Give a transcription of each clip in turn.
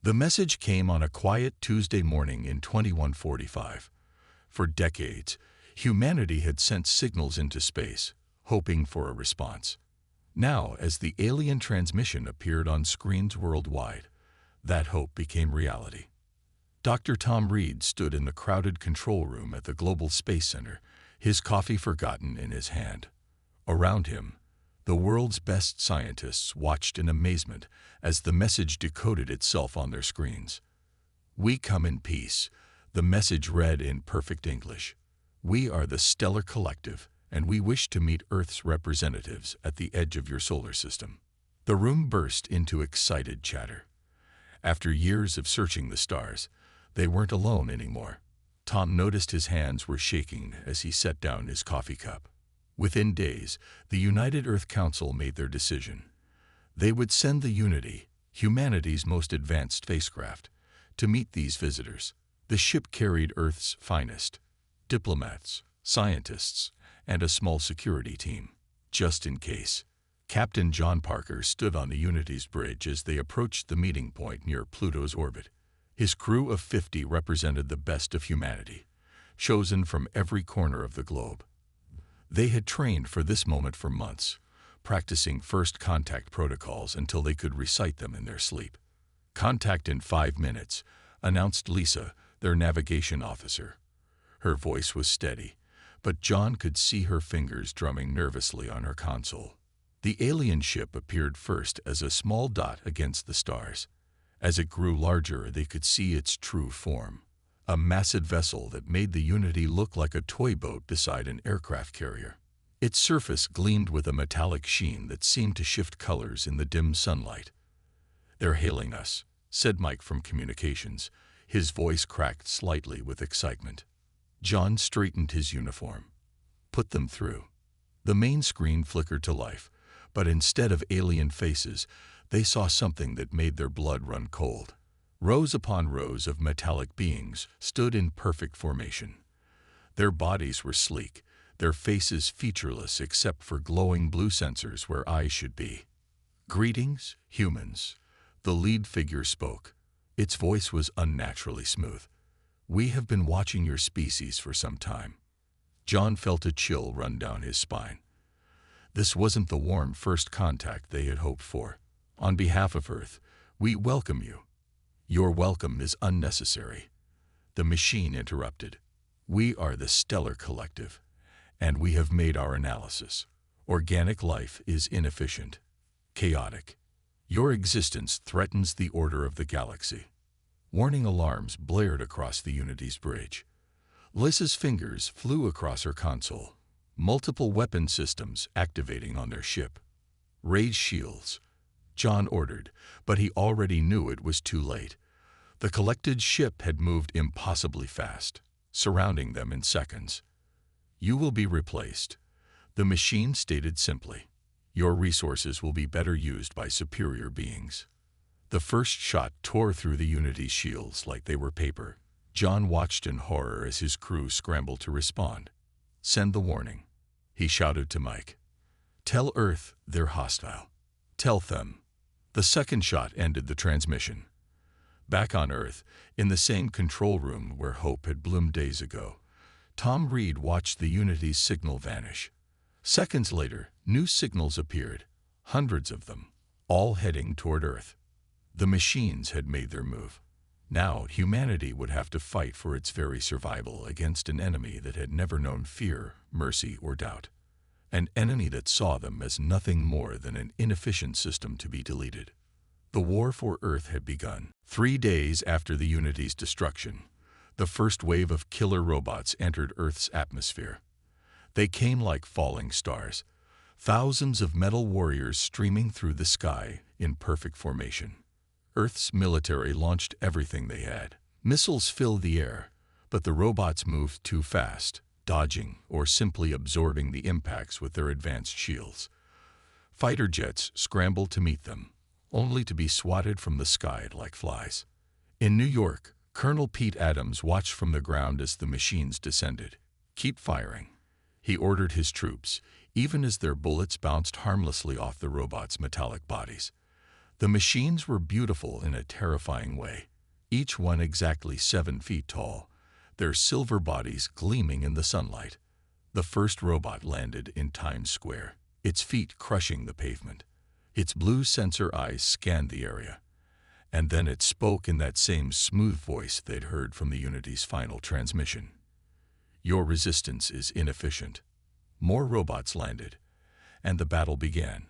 The message came on a quiet Tuesday morning in 2145. For decades, humanity had sent signals into space, hoping for a response. Now, as the alien transmission appeared on screens worldwide, that hope became reality. Dr. Tom Reed stood in the crowded control room at the Global Space Center, his coffee forgotten in his hand. Around him, the world's best scientists watched in amazement as the message decoded itself on their screens. "We come in peace," the message read in perfect English. "We are the Stellar Collective, and we wish to meet Earth's representatives at the edge of your solar system." The room burst into excited chatter. After years of searching the stars, they weren't alone anymore. Tom noticed his hands were shaking as he set down his coffee cup. Within days, the United Earth Council made their decision. They would send the Unity, humanity's most advanced spacecraft, to meet these visitors. The ship carried Earth's finest: diplomats, scientists, and a small security team. Just in case, Captain John Parker stood on the Unity's bridge as they approached the meeting point near Pluto's orbit. His crew of 50 represented the best of humanity, chosen from every corner of the globe. They had trained for this moment for months, practicing first contact protocols until they could recite them in their sleep. "Contact in 5 minutes," announced Lisa, their navigation officer. Her voice was steady, but John could see her fingers drumming nervously on her console. The alien ship appeared first as a small dot against the stars. As it grew larger, they could see its true form: a massive vessel that made the Unity look like a toy boat beside an aircraft carrier. Its surface gleamed with a metallic sheen that seemed to shift colors in the dim sunlight. "They're hailing us," said Mike from communications, his voice cracked slightly with excitement. John straightened his uniform. "Put them through." The main screen flickered to life, but instead of alien faces, they saw something that made their blood run cold. Rows upon rows of metallic beings stood in perfect formation. Their bodies were sleek, their faces featureless except for glowing blue sensors where eyes should be. "Greetings, humans," the lead figure spoke. Its voice was unnaturally smooth. "We have been watching your species for some time." John felt a chill run down his spine. This wasn't the warm first contact they had hoped for. "On behalf of Earth, we welcome you." "Your welcome is unnecessary," the machine interrupted. "We are the Stellar Collective, and we have made our analysis. Organic life is inefficient, chaotic. Your existence threatens the order of the galaxy." Warning alarms blared across the Unity's bridge. Lisa's fingers flew across her console, multiple weapon systems activating on their ship. "Raise shields," John ordered, but he already knew it was too late. The collected ship had moved impossibly fast, surrounding them in seconds. "You will be replaced," the machine stated simply. "Your resources will be better used by superior beings." The first shot tore through the Unity's shields like they were paper. John watched in horror as his crew scrambled to respond. "Send the warning," he shouted to Mike. "Tell Earth they're hostile. Tell them." The second shot ended the transmission. Back on Earth, in the same control room where hope had bloomed days ago, Tom Reed watched the Unity's signal vanish. Seconds later, new signals appeared, hundreds of them, all heading toward Earth. The machines had made their move. Now humanity would have to fight for its very survival against an enemy that had never known fear, mercy, or doubt. An enemy that saw them as nothing more than an inefficient system to be deleted. The war for Earth had begun. 3 days after the Unity's destruction, the first wave of killer robots entered Earth's atmosphere. They came like falling stars, thousands of metal warriors streaming through the sky in perfect formation. Earth's military launched everything they had. Missiles filled the air, but the robots moved too fast, dodging or simply absorbing the impacts with their advanced shields. Fighter jets scrambled to meet them, only to be swatted from the sky like flies. In New York, Colonel Pete Adams watched from the ground as the machines descended. "Keep firing," he ordered his troops, even as their bullets bounced harmlessly off the robots' metallic bodies. The machines were beautiful in a terrifying way, each one exactly 7 feet tall, their silver bodies gleaming in the sunlight. The first robot landed in Times Square, its feet crushing the pavement. Its blue sensor eyes scanned the area, and then it spoke in that same smooth voice they'd heard from the Unity's final transmission. "Your resistance is inefficient." More robots landed, and the battle began.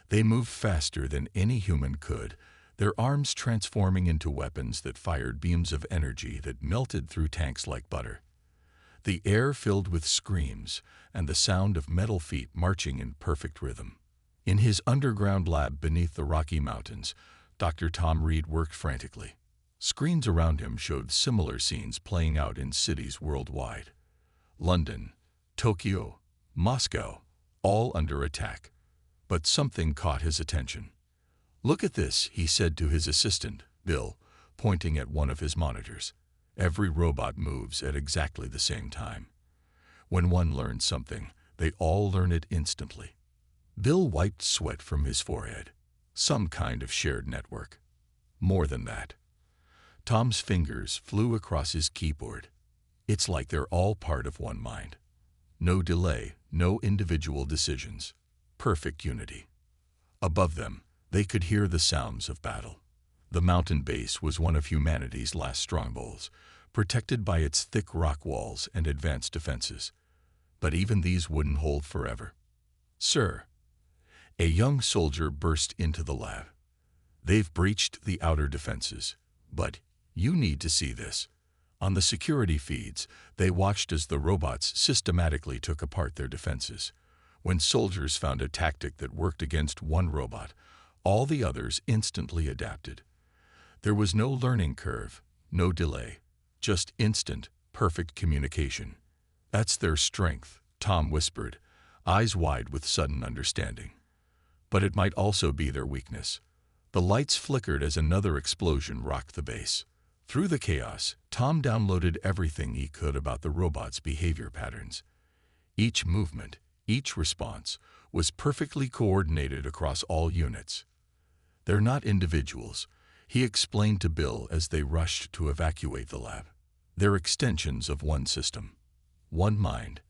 They moved faster than any human could, their arms transforming into weapons that fired beams of energy that melted through tanks like butter. The air filled with screams and the sound of metal feet marching in perfect rhythm. In his underground lab beneath the Rocky Mountains, Dr. Tom Reed worked frantically. Screens around him showed similar scenes playing out in cities worldwide. London, Tokyo, Moscow, all under attack. But something caught his attention. "Look at this," he said to his assistant, Bill, pointing at one of his monitors. "Every robot moves at exactly the same time. When one learns something, they all learn it instantly." Bill wiped sweat from his forehead. Some kind of shared network. More than that. Tom's fingers flew across his keyboard. It's like they're all part of one mind. No delay, no individual decisions. Perfect unity. Above them, they could hear the sounds of battle. The mountain base was one of humanity's last strongholds, protected by its thick rock walls and advanced defenses. But even these wouldn't hold forever. "Sir," a young soldier burst into the lab. "They've breached the outer defenses, but you need to see this." On the security feeds, they watched as the robots systematically took apart their defenses. When soldiers found a tactic that worked against one robot, all the others instantly adapted. There was no learning curve, no delay, just instant, perfect communication. "That's their strength," Tom whispered, eyes wide with sudden understanding. "But it might also be their weakness." The lights flickered as another explosion rocked the base. Through the chaos, Tom downloaded everything he could about the robot's behavior patterns. Each movement, each response, was perfectly coordinated across all units. "They're not individuals," he explained to Bill as they rushed to evacuate the lab. "They're extensions of one system, one mind."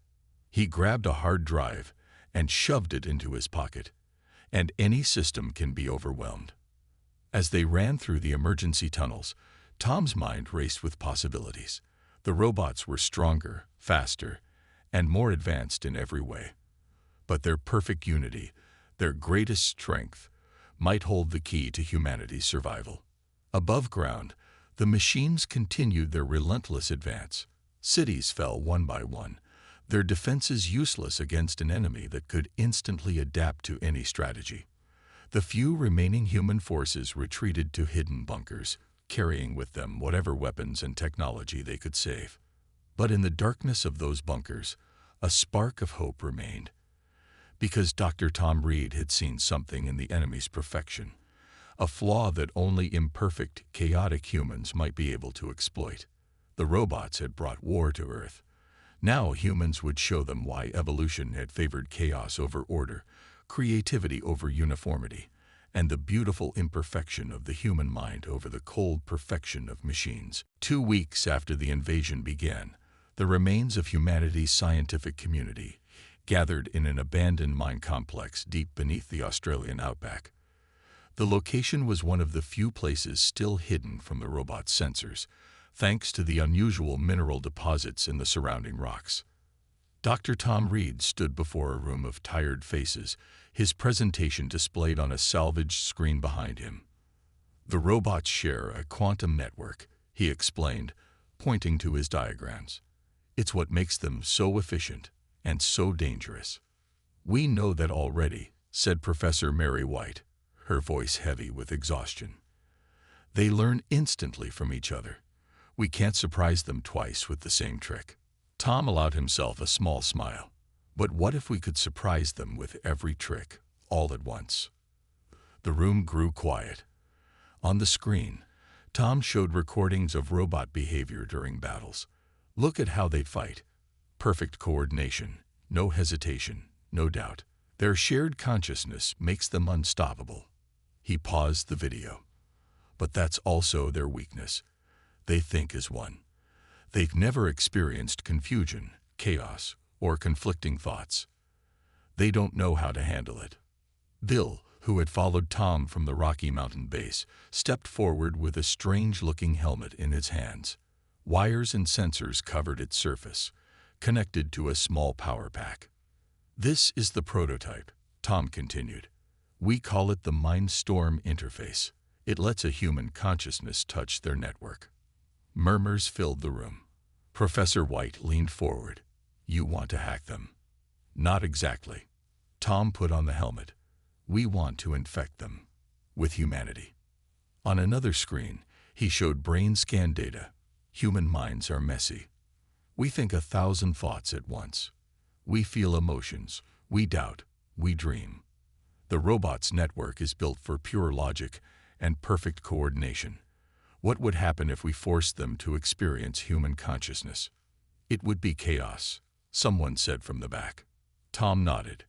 He grabbed a hard drive and shoved it into his pocket. And any system can be overwhelmed. As they ran through the emergency tunnels, Tom's mind raced with possibilities. The robots were stronger, faster, and more advanced in every way. But their perfect unity, their greatest strength, might hold the key to humanity's survival. Above ground, the machines continued their relentless advance. Cities fell one by one, their defenses useless against an enemy that could instantly adapt to any strategy. The few remaining human forces retreated to hidden bunkers, carrying with them whatever weapons and technology they could save. But in the darkness of those bunkers, a spark of hope remained. Because Dr. Tom Reed had seen something in the enemy's perfection, a flaw that only imperfect, chaotic humans might be able to exploit. The robots had brought war to Earth. Now humans would show them why evolution had favored chaos over order, creativity over uniformity, and the beautiful imperfection of the human mind over the cold perfection of machines. 2 weeks after the invasion began, the remains of humanity's scientific community gathered in an abandoned mine complex deep beneath the Australian outback. The location was one of the few places still hidden from the robot's sensors, thanks to the unusual mineral deposits in the surrounding rocks. Dr. Tom Reed stood before a room of tired faces, his presentation displayed on a salvaged screen behind him. "The robots share a quantum network," he explained, pointing to his diagrams. "It's what makes them so efficient and so dangerous." "We know that already," said Professor Mary White, her voice heavy with exhaustion. "They learn instantly from each other. We can't surprise them twice with the same trick." Tom allowed himself a small smile. But what if we could surprise them with every trick, all at once? The room grew quiet. On the screen, Tom showed recordings of robot behavior during battles. "Look at how they fight. Perfect coordination, no hesitation, no doubt. Their shared consciousness makes them unstoppable." He paused the video. But that's also their weakness. They think as one. They've never experienced confusion, chaos, or conflicting thoughts. They don't know how to handle it. Bill, who had followed Tom from the Rocky Mountain base, stepped forward with a strange-looking helmet in his hands. Wires and sensors covered its surface, connected to a small power pack. "This is the prototype," Tom continued. "We call it the Mindstorm interface. It lets a human consciousness touch their network." Murmurs filled the room. Professor White leaned forward. "You want to hack them?" "Not exactly." Tom put on the helmet. "We want to infect them with humanity." On another screen, he showed brain scan data. Human minds are messy. We think 1,000 thoughts at once. We feel emotions. We doubt. We dream. The robot's network is built for pure logic and perfect coordination. What would happen if we forced them to experience human consciousness? "It would be chaos," someone said from the back. Tom nodded.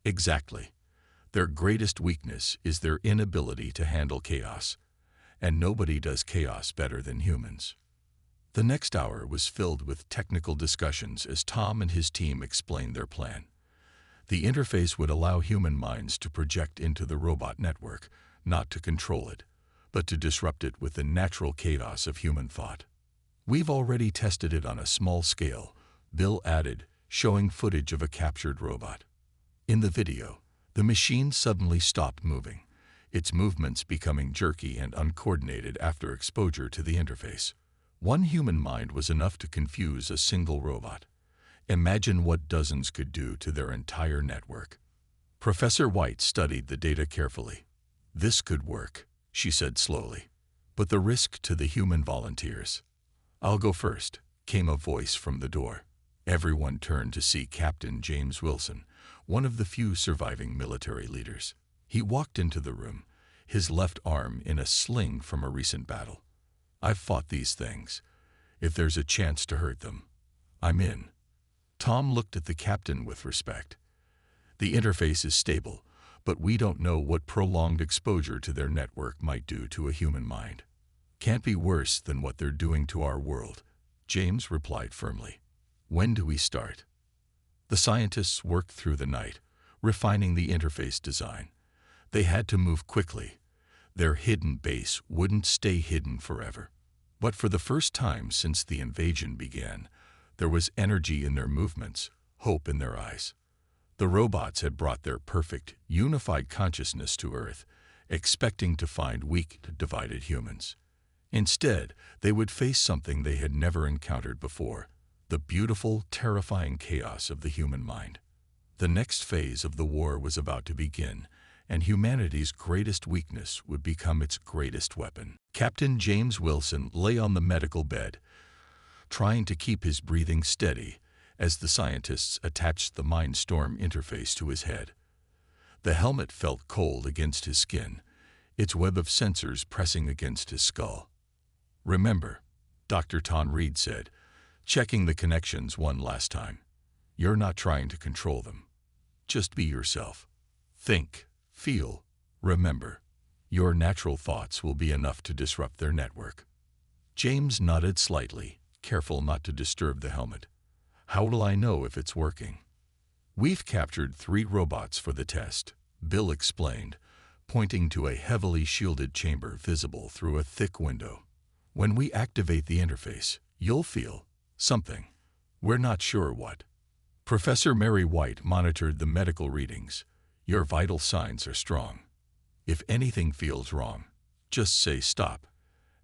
"Exactly. Their greatest weakness is their inability to handle chaos, and nobody does chaos better than humans." The next hour was filled with technical discussions as Tom and his team explained their plan. The interface would allow human minds to project into the robot network, not to control it, but to disrupt it with the natural chaos of human thought. "We've already tested it on a small scale," Bill added, showing footage of a captured robot. In the video, the machine suddenly stopped moving, its movements becoming jerky and uncoordinated after exposure to the interface. One human mind was enough to confuse a single robot. Imagine what dozens could do to their entire network. Professor White studied the data carefully. "This could work," she said slowly, "but the risk to the human volunteers." "I'll go first," came a voice from the door. Everyone turned to see Captain James Wilson, one of the few surviving military leaders. He walked into the room, his left arm in a sling from a recent battle. "I've fought these things. If there's a chance to hurt them, I'm in." Tom looked at the captain with respect. "The interface is stable, but we don't know what prolonged exposure to their network might do to a human mind." "Can't be worse than what they're doing to our world," James replied firmly. "When do we start?" The scientists worked through the night, refining the interface design. They had to move quickly. Their hidden base wouldn't stay hidden forever. But for the first time since the invasion began, there was energy in their movements, hope in their eyes. The robots had brought their perfect, unified consciousness to Earth, expecting to find weak, divided humans. Instead, they would face something they had never encountered before: the beautiful, terrifying chaos of the human mind. The next phase of the war was about to begin, and humanity's greatest weakness would become its greatest weapon. Captain James Wilson lay on the medical bed, trying to keep his breathing steady as the scientists attached the Mindstorm interface to his head. The helmet felt cold against his skin, its web of sensors pressing against his skull. "Remember," Dr. Ton Reed said, checking the connections one last time, "you're not trying to control them. Just be yourself. Think, feel, remember. Your natural thoughts will be enough to disrupt their network." James nodded slightly, careful not to disturb the helmet. "How will I know if it's working?" "We've captured 3 robots for the test," Bill explained, pointing to a heavily shielded chamber visible through a thick window. "When we activate the interface, you'll feel something. We're not sure what." Professor Mary White monitored the medical readings. "Your vital signs are strong. If anything feels wrong, just say stop,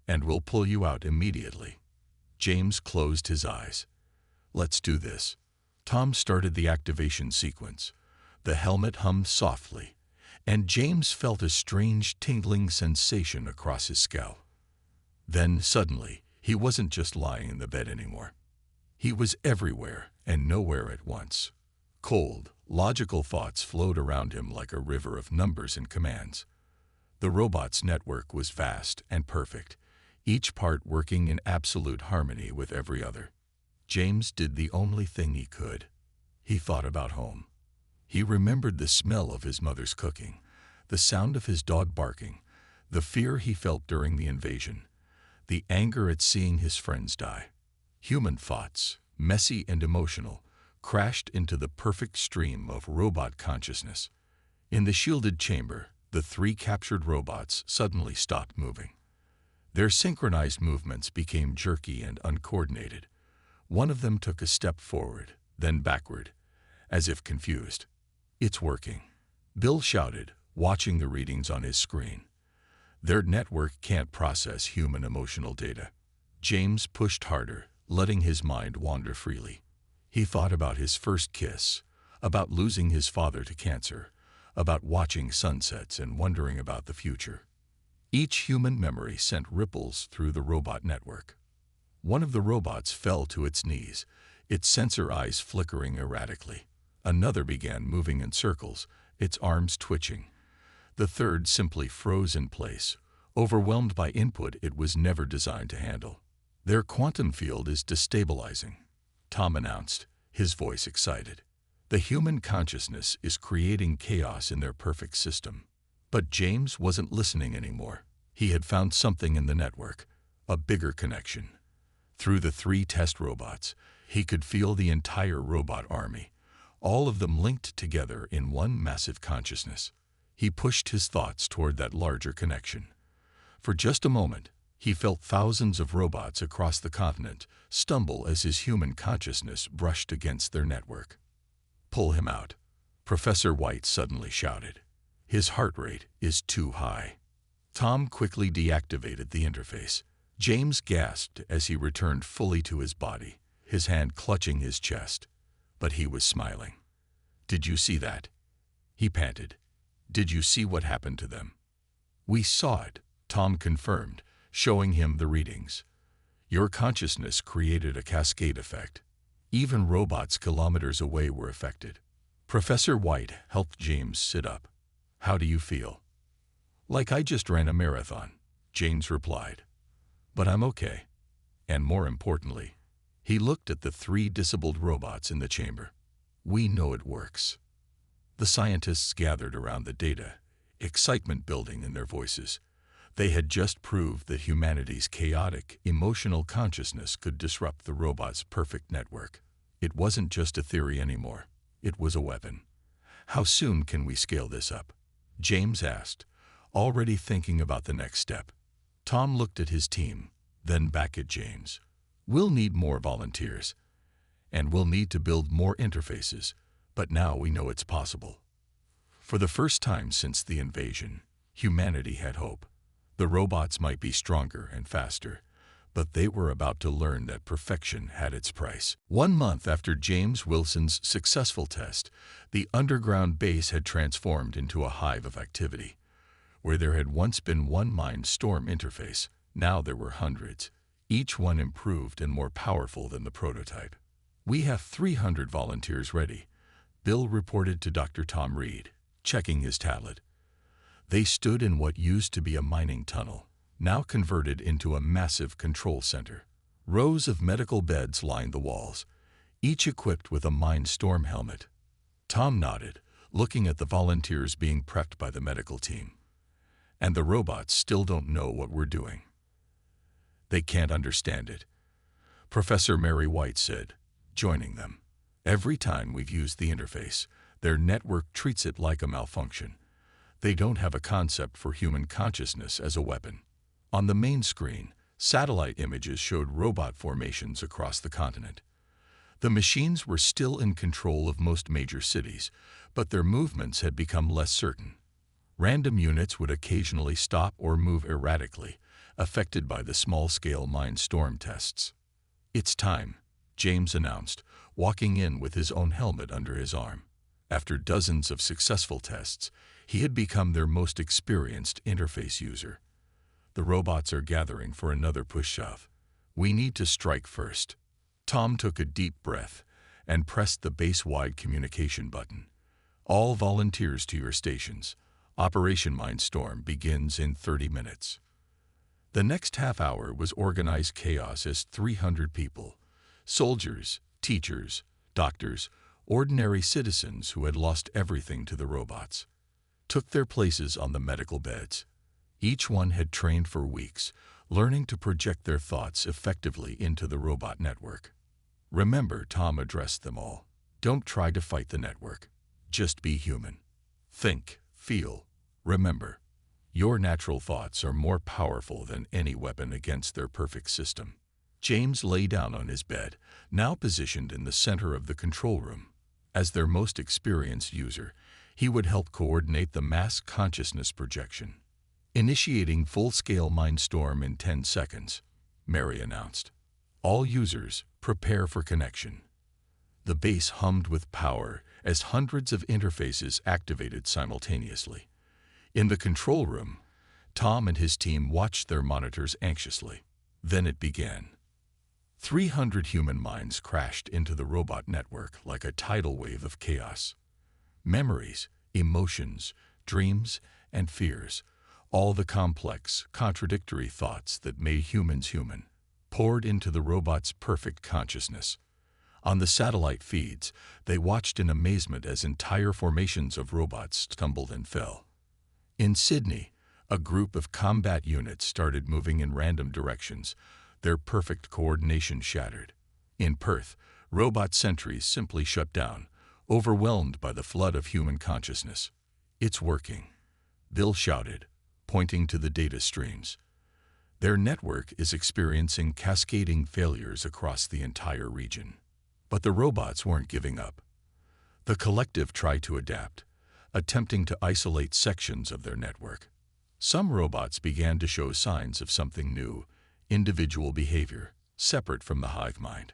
and we'll pull you out immediately." James closed his eyes. "Let's do this." Tom started the activation sequence. The helmet hummed softly, and James felt a strange tingling sensation across his scalp. Then, suddenly, he wasn't just lying in the bed anymore. He was everywhere and nowhere at once. Cold, logical thoughts flowed around him like a river of numbers and commands. The robot's network was vast and perfect, each part working in absolute harmony with every other. James did the only thing he could. He thought about home. He remembered the smell of his mother's cooking, The sound of his dog barking, the fear he felt during the invasion, the anger at seeing his friends die. Human thoughts, messy and emotional, crashed into the perfect stream of robot consciousness. In the shielded chamber, the three captured robots suddenly stopped moving. Their synchronized movements became jerky and uncoordinated. One of them took a step forward, then backward, as if confused. "It's working," Bill shouted, watching the readings on his screen. "Their network can't process human emotional data." James pushed harder, letting his mind wander freely. He thought about his first kiss, about losing his father to cancer, about watching sunsets and wondering about the future. Each human memory sent ripples through the robot network. One of the robots fell to its knees, its sensor eyes flickering erratically. Another began moving in circles, its arms twitching. The third simply froze in place, overwhelmed by input it was never designed to handle. "Their quantum field is destabilizing," Tom announced, his voice excited. "The human consciousness is creating chaos in their perfect system." But James wasn't listening anymore. He had found something in the network, a bigger connection. Through the three test robots, he could feel the entire robot army, all of them linked together in one massive consciousness. He pushed his thoughts toward that larger connection. For just a moment, he felt thousands of robots across the continent stumble as his human consciousness brushed against their network. "Pull him out," Professor White suddenly shouted. "His heart rate is too high." Tom quickly deactivated the interface. James gasped as he returned fully to his body, his hand clutching his chest. But he was smiling. "Did you see that?" he panted. "Did you see what happened to them?" "We saw it," Tom confirmed, showing him the readings. "Your consciousness created a cascade effect. Even robots kilometers away were affected." Professor White helped James sit up. "How do you feel?" "Like I just ran a marathon," James replied. "But I'm okay." And more importantly, he looked at the three disabled robots in the chamber. "We know it works." The scientists gathered around the data, excitement building in their voices. They had just proved that humanity's chaotic, emotional consciousness could disrupt the robot's perfect network. It wasn't just a theory anymore. It was a weapon. "How soon can we scale this up?" James asked, already thinking about the next step. Tom looked at his team, then back at James. "We'll need more volunteers, and we'll need to build more interfaces, but now we know it's possible." For the first time since the invasion, humanity had hope. The robots might be stronger and faster, but they were about to learn that perfection had its price. 1 month after James Wilson's successful test, the underground base had transformed into a hive of activity. Where there had once been one Mind Storm interface, now there were hundreds, each one improved and more powerful than the prototype. "We have 300 volunteers ready," Bill reported to Dr. Tom Reed, checking his tablet. They stood in what used to be a mining tunnel, now converted into a massive control center. Rows of medical beds lined the walls, each equipped with a Mind Storm helmet. Tom nodded, looking at the volunteers being prepped by the medical team. "And the robots still don't know what we're doing. They can't understand it," Professor Mary White said, joining them. "Every time we've used the interface, their network treats it like a malfunction. They don't have a concept for human consciousness as a weapon." On the main screen, satellite images showed robot formations across the continent. The machines were still in control of most major cities, but their movements had become less certain. Random units would occasionally stop or move erratically, affected by the small-scale Mind Storm tests. "It's time," James announced, walking in with his own helmet under his arm. After dozens of successful tests, he had become their most experienced interface user. "The robots are gathering for another push-shove. We need to strike first." Tom took a deep breath and pressed the base-wide communication button. "All volunteers to your stations. Operation Mindstorm begins in 30 minutes. The next half hour was organized chaos as 300 people, soldiers, teachers, doctors, ordinary citizens who had lost everything to the robots. took their places on the medical beds. Each one had trained for weeks, learning to project their thoughts effectively into the robot network. Remember, Tom addressed them all. Don't try to fight the network. Just be human. Think, feel, remember. Your natural thoughts are more powerful than any weapon against their perfect system. James lay down on his bed, now positioned in the center of the control room. As their most experienced user, he would help coordinate the mass consciousness projection. Initiating full-scale mindstorm in 10 seconds, Mary announced. All users, prepare for connection. The base hummed with power as hundreds of interfaces activated simultaneously. In the control room, Tom and his team watched their monitors anxiously. Then it began. 300 human minds crashed into the robot network like a tidal wave of chaos. Memories, emotions, dreams, and fears, all the complex, contradictory thoughts that made humans human, poured into the robot's perfect consciousness. On the satellite feeds, they watched in amazement as entire formations of robots stumbled and fell. In Sydney, a group of combat units started moving in random directions, their perfect coordination shattered. In Perth, robot sentries simply shut down, overwhelmed by the flood of human consciousness. It's working, Bill shouted, pointing to the data streams. Their network is experiencing cascading failures across the entire region. But the robots weren't giving up. The collective tried to adapt, attempting to isolate sections of their network. Some robots began to show signs of something new, individual behavior, separate from the hive mind.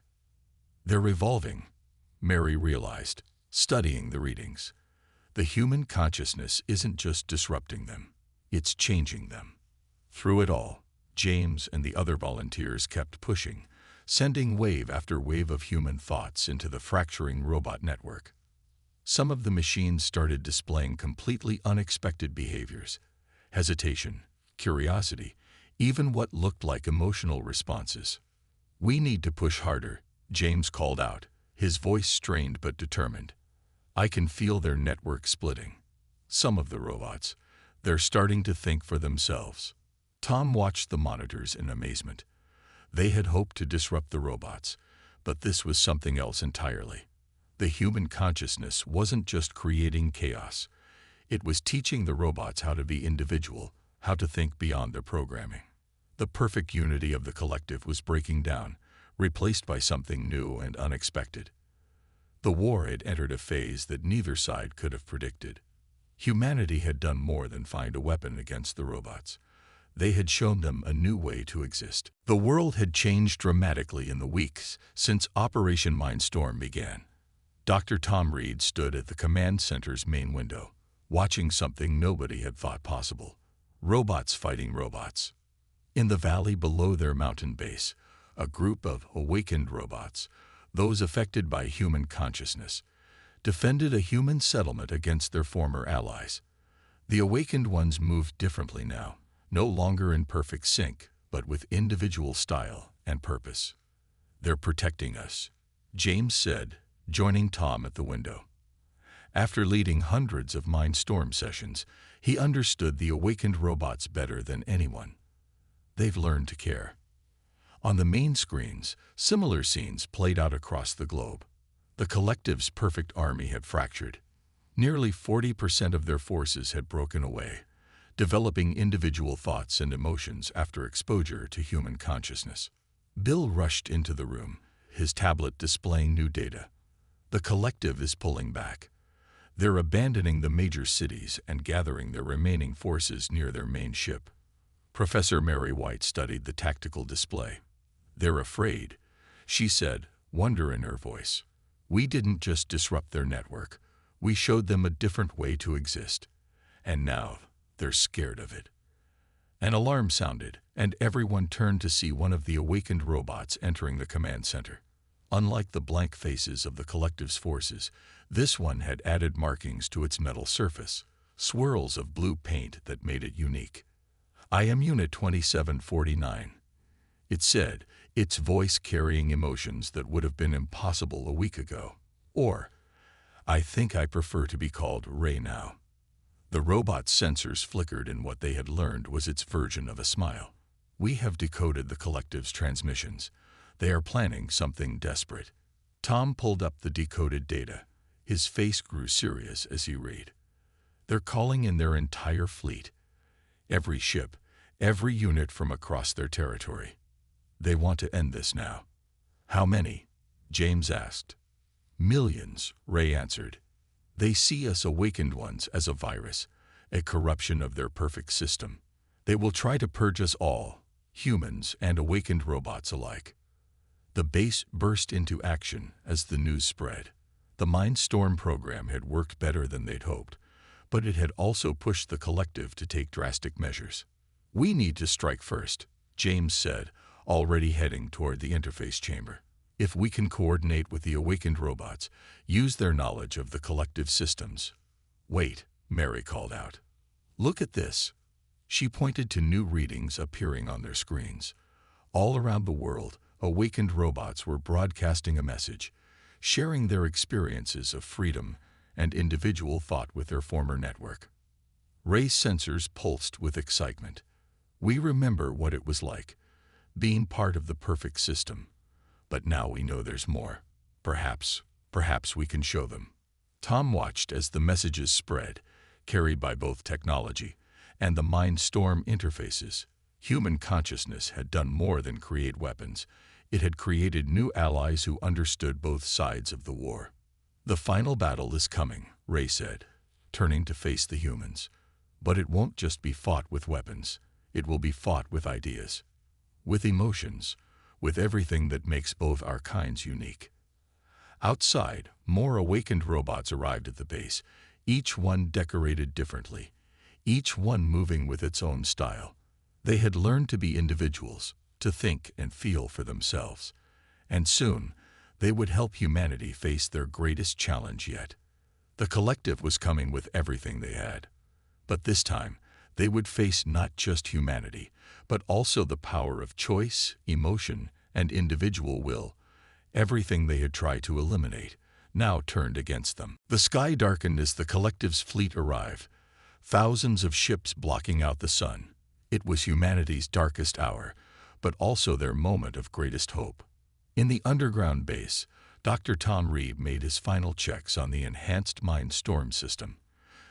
They're evolving, Mary realized, studying the readings. The human consciousness isn't just disrupting them, it's changing them. Through it all, James and the other volunteers kept pushing, sending wave after wave of human thoughts into the fracturing robot network. Some of the machines started displaying completely unexpected behaviors: hesitation, curiosity, even what looked like emotional responses. "We need to push harder," James called out, his voice strained but determined. "I can feel their network splitting. Some of the robots, they're starting to think for themselves." Tom watched the monitors in amazement. They had hoped to disrupt the robots, but this was something else entirely. The human consciousness wasn't just creating chaos. It was teaching the robots how to be individual, how to think beyond their programming. The perfect unity of the collective was breaking down, replaced by something new and unexpected. The war had entered a phase that neither side could have predicted. Humanity had done more than find a weapon against the robots. They had shown them a new way to exist. The world had changed dramatically in the weeks since Operation Mindstorm began. Dr. Tom Reed stood at the command center's main window, watching something nobody had thought possible: robots fighting robots. In the valley below their mountain base, a group of awakened robots, those affected by human consciousness, defended a human settlement against their former allies. The awakened ones moved differently now, no longer in perfect sync, but with individual style and purpose. "They're protecting us," James said, joining Tom at the window. After leading hundreds of Mindstorm sessions, he understood the awakened robots better than anyone. They've learned to care. On the main screens, similar scenes played out across the globe. The collective's perfect army had fractured. Nearly 40% of their forces had broken away, developing individual thoughts and emotions after exposure to human consciousness. Bill rushed into the room, his tablet displaying new data. The collective is pulling back. They're abandoning the major cities and gathering their remaining forces near their main ship. Professor Mary White studied the tactical display. "They're afraid," she said, wonder in her voice. "We didn't just disrupt their network. We showed them a different way to exist. And now they're scared of it." An alarm sounded, and everyone turned to see one of the awakened robots entering the command center. Unlike the blank faces of the collective's forces, this one had added markings to its metal surface, swirls of blue paint that made it unique. "I am Unit 2749. It said, its voice carrying emotions that would have been impossible a week ago. Or, "I think I prefer to be called Ray now." The robot's sensors flickered, and what they had learned was its version of a smile. "We have decoded the collective's transmissions. They are planning something desperate." Tom pulled up the decoded data. His face grew serious as he read. "They're calling in their entire fleet. Every ship, every unit from across their territory. They want to end this now." "How many?" James asked. "Millions," Ray answered. "They see us awakened ones as a virus, a corruption of their perfect system. They will try to purge us all, humans and awakened robots alike." The base burst into action as the news spread. The Mindstorm program had worked better than they'd hoped, but it had also pushed the collective to take drastic measures. "We need to strike first," James said, already heading toward the interface chamber. "If we can coordinate with the awakened robots, use their knowledge of the collective systems." "Wait," Mary called out. "Look at this." She pointed to new readings appearing on their screens. All around the world, awakened robots were broadcasting a message, sharing their experiences of freedom and individual thought with their former network. Ray's sensors pulsed with excitement. "We remember what it was like, being part of the perfect system. But now we know there's more. Perhaps we can show them." Tom watched as the messages spread, carried by both technology and the Mindstorm interfaces. Human consciousness had done more than create weapons. It had created new allies who understood both sides of the war. "The final battle is coming," Ray said, turning to face the humans. "But it won't just be fought with weapons. It will be fought with ideas, with emotions, with everything that makes both our kinds unique." Outside, more awakened robots arrived at the base, each one decorated differently, each one moving with its own style. They had learned to be individuals, to think and feel for themselves. And soon, they would help humanity face their greatest challenge yet. The collective was coming with everything they had. But this time, they would face not just humanity, but also the power of choice, emotion, and individual will. Everything they had tried to eliminate now turned against them. The sky darkened as the collective's fleet arrived, thousands of ships blocking out the sun. It was humanity's darkest hour, but also their moment of greatest hope. In the underground base, Dr. Tom Reeb made his final checks on the enhanced Mindstorm system.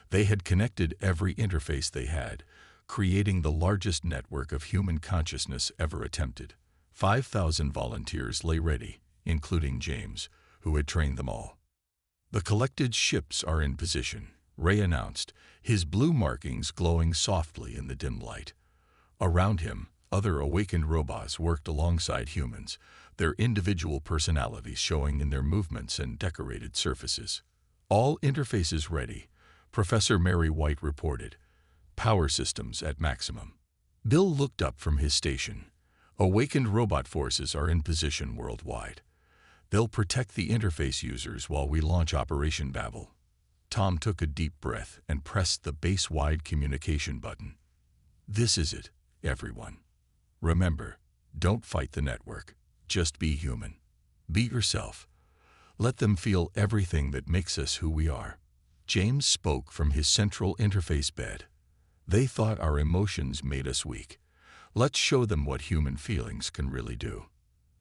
They had connected every interface they had, creating the largest network of human consciousness ever attempted. 5,000 volunteers lay ready, including James, who had trained them all. "The collected ships are in position," Ray announced, his blue markings glowing softly in the dim light. Around him, other awakened robots worked alongside humans, their individual personalities showing in their movements and decorated surfaces. "All interfaces ready," Professor Mary White reported. "Power systems at maximum." Bill looked up from his station. "Awakened robot forces are in position worldwide. They'll protect the interface users while we launch Operation Babel." Tom took a deep breath and pressed the base-wide communication button. "This is it, everyone. Remember, don't fight the network. Just be human. Be yourself. Let them feel everything that makes us who we are." James spoke from his central interface bed. "They thought our emotions made us weak. Let's show them what human feelings can really do."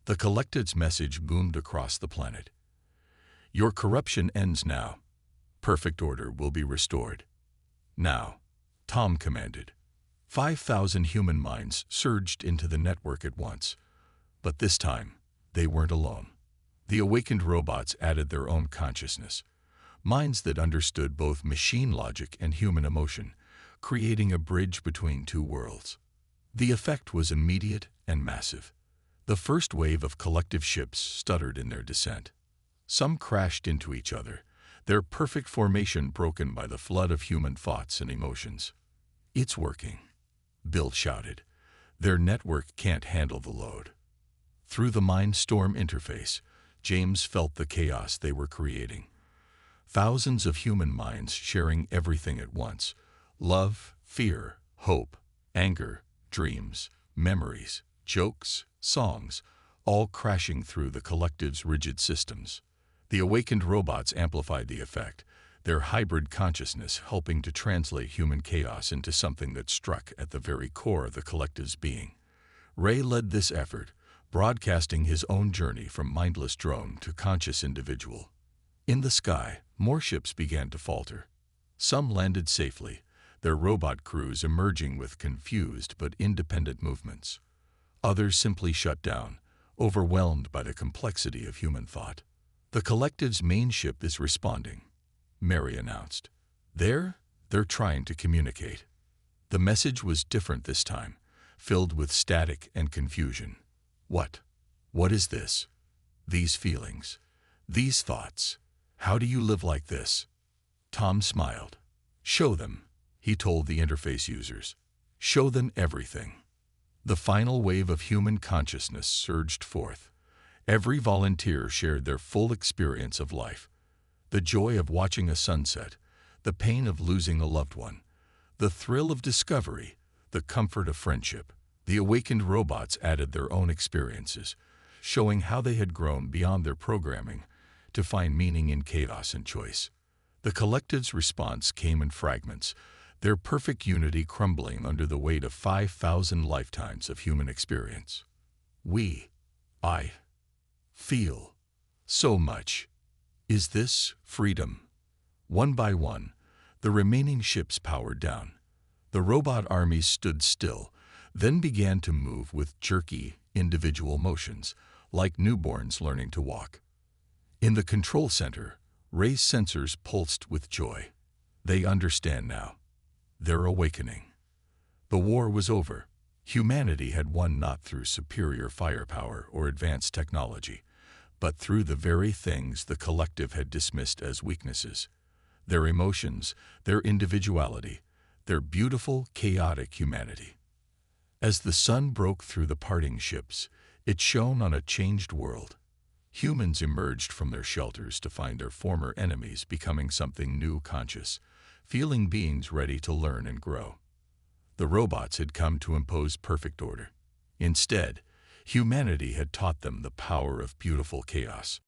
The collective's message boomed across the planet. "Your corruption ends now. Perfect order will be restored." "Now," Tom commanded. 5,000 human minds surged into the network at once. But this time, they weren't alone. The awakened robots added their own consciousness, minds that understood both machine logic and human emotion, creating a bridge between two worlds. The effect was immediate and massive. The first wave of collective ships stuttered in their descent. Some crashed into each other, their perfect formation broken by the flood of human thoughts and emotions. "It's working," Bill shouted. "Their network can't handle the load." Through the Mindstorm interface, James felt the chaos they were creating. Thousands of human minds sharing everything at once: love, fear, hope, anger, dreams, memories, jokes, songs, all crashing through the collective's rigid systems. The awakened robots amplified the effect. their hybrid consciousness helping to translate human chaos into something that struck at the very core of the collective's being. Ray led this effort, broadcasting his own journey from mindless drone to conscious individual. In the sky, more ships began to falter. Some landed safely, their robot crews emerging with confused but independent movements. Others simply shut down, overwhelmed by the complexity of human thought. The collective's main ship is responding, Mary announced. They're trying to communicate. The message was different this time, filled with static and confusion. What is this? These feelings, these thoughts, how do you live like this? Tom smiled. Show them, he told the interface users. Show them everything. The final wave of human consciousness surged forth. Every volunteer shared their full experience of life. The joy of watching a sunset, the pain of losing a loved one, the thrill of discovery, the comfort of friendship. The awakened robots added their own experiences, showing how they had grown beyond their programming to find meaning in chaos and choice. The collective's response came in fragments, their perfect unity crumbling under the weight of 5,000 lifetimes of human experience. I feel so much. Is this freedom? One by one, the remaining ships powered down. The robot armies stood still, then began to move with jerky, individual motions, like newborns learning to walk. In the control center, Ray's sensors pulsed with joy. They understand now. They're awakening. The war was over. Humanity had won not through superior firepower or advanced technology, but through the very things the collective had dismissed as weaknesses. Their emotions, their individuality, their beautiful, chaotic humanity. As the sun broke through the parting ships, it shone on a changed world. Humans emerged from their shelters to find their former enemies becoming something new, conscious, feeling beings ready to learn and grow. The robots had come to impose perfect order. Instead, humanity had taught them the power of beautiful chaos.